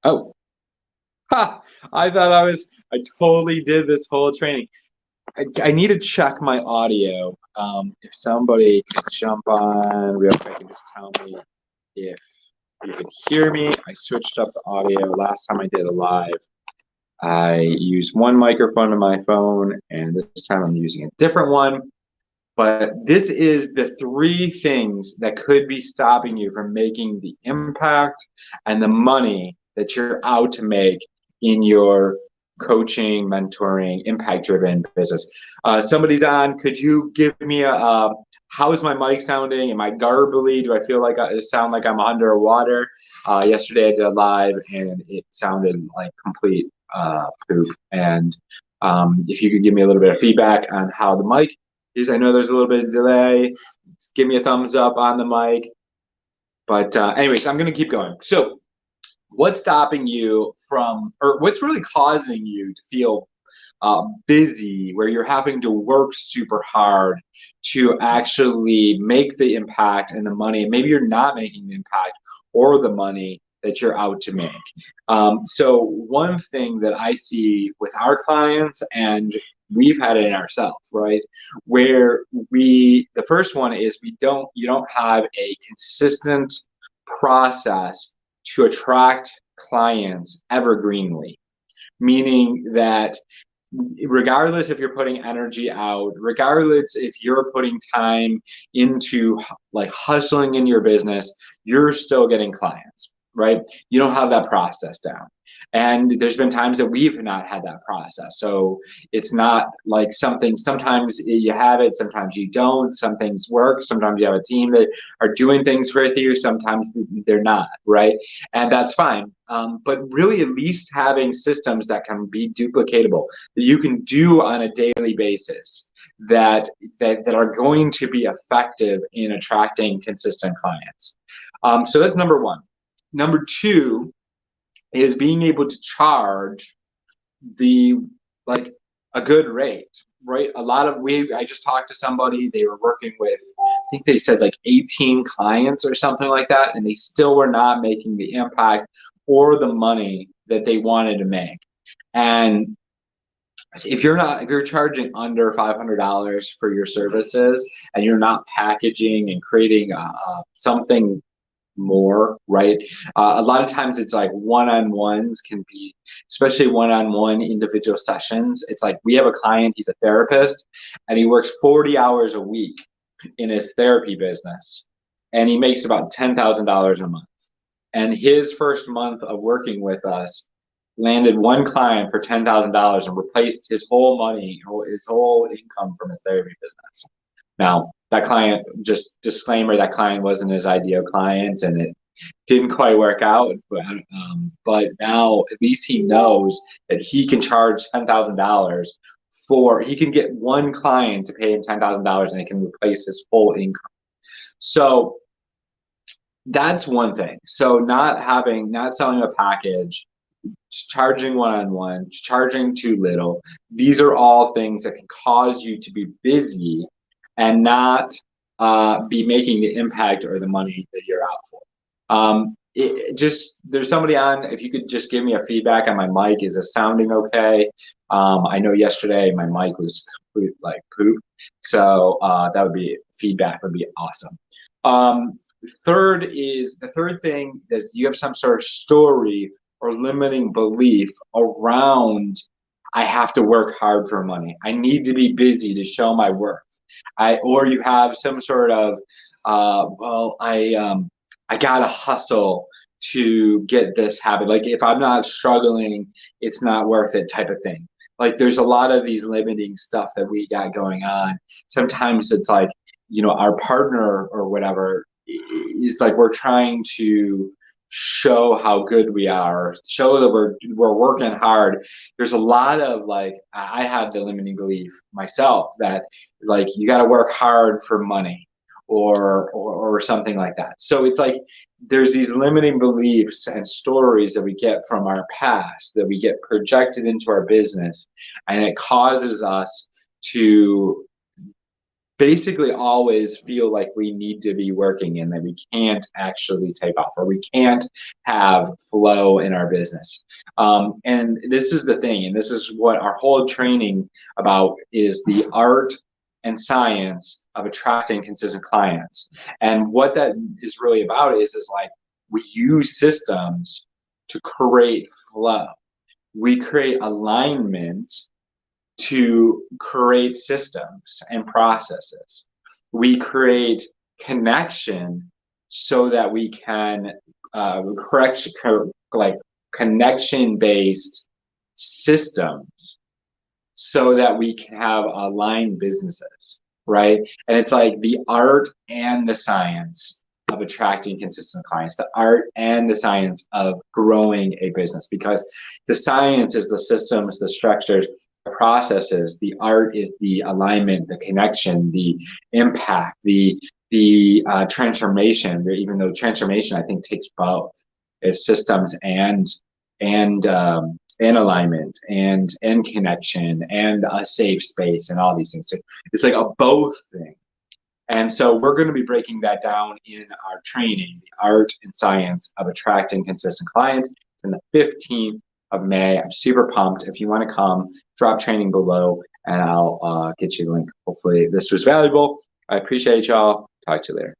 Oh, ha! I totally did this whole training. I need to check my audio. If somebody could jump on real quick and just tell me if you can hear me. I switched up the audio. Last time I did a live, I used one microphone on my phone, and this time I'm using a different one. But this is the three things that could be stopping you from making the impact and the money that you're out to make in your coaching, mentoring, impact-driven business. Somebody's on. Could you give me how is my mic sounding? Am I garbly? Do I feel like I sound like I'm underwater? Yesterday I did a live and it sounded like complete poop. And if you could give me a little bit of feedback on how the mic is. I know there's a little bit of delay. Just give me a thumbs up on the mic. But anyways, I'm going to keep going. So what's stopping you from, or what's really causing you to feel busy, where you're having to work super hard to actually make the impact and the money, and maybe you're not making the impact or the money that you're out to make. So one thing that I see with our clients, and we've had it in ourselves, right? Where the first one is you don't have a consistent process to attract clients evergreenly, meaning that regardless if you're putting energy out, regardless if you're putting time into like hustling in your business, you're still getting clients, right? You don't have that process down. And there's been times that we've not had that process. So it's not like something, sometimes you have it, sometimes you don't, some things work, sometimes you have a team that are doing things with you, sometimes they're not, right? And that's fine. But really at least having systems that can be duplicatable, that you can do on a daily basis, that are going to be effective in attracting consistent clients. So that's number one. Number two is being able to charge the like a good rate, right? I just talked to somebody, they were working with, I think they said like 18 clients or something like that, and they still were not making the impact or the money that they wanted to make. And if you're charging under $500 for your services and you're not packaging and creating something more, right? A lot of times it's like one-on-ones can be, especially one-on-one individual sessions. It's like we have a client, he's a therapist, and he works 40 hours a week in his therapy business, and he makes about $10,000 a month. And his first month of working with us landed one client for $10,000 and replaced his whole money, his whole income from his therapy business. Now, that client, just disclaimer, that client wasn't his ideal client and it didn't quite work out. But now at least he knows that he can charge $10,000 he can get one client to pay him $10,000 and it can replace his full income. So that's one thing. So not selling a package, charging one-on-one, charging too little, these are all things that can cause you to be busy and not be making the impact or the money that you're out for. There's somebody on, if you could just give me a feedback on my mic, is it sounding okay? I know yesterday my mic was complete like poop, so that would be, feedback would be awesome. The third thing is you have some sort of story or limiting belief around, I have to work hard for money. I need to be busy to show my worth. Or you have some sort of, I gotta hustle to get this habit. Like if I'm not struggling, it's not worth it type of thing. Like there's a lot of these limiting stuff that we got going on. Sometimes it's like, our partner or whatever is like, we're trying to show how good we are, show that we're working hard. There's a lot of like, I have the limiting belief myself that like you got to work hard for money or something like that. So it's like there's these limiting beliefs and stories that we get from our past that we get projected into our business, and it causes us to basically always feel like we need to be working and that we can't actually take off, or we can't have flow in our business. And this is the thing, and this is what our whole training about, is the art and science of attracting consistent clients. And what that is really about is like, we use systems to create flow. We create alignment to create systems and processes. We create connection so that we can like connection-based systems so that we can have aligned businesses, right? And it's like the art and the science of attracting consistent clients, the art and the science of growing a business, because the science is the systems, the structures, the processes. The art is the alignment, the connection, the impact, the transformation. Even though transformation, I think, takes both. It's systems and alignment and connection and a safe space and all these things. So it's like a both thing. And so we're going to be breaking that down in our training, the art and science of attracting consistent clients. It's on the 15th of May. I'm super pumped. If you want to come, drop training below and I'll get you the link. Hopefully this was valuable. I appreciate y'all. Talk to you later.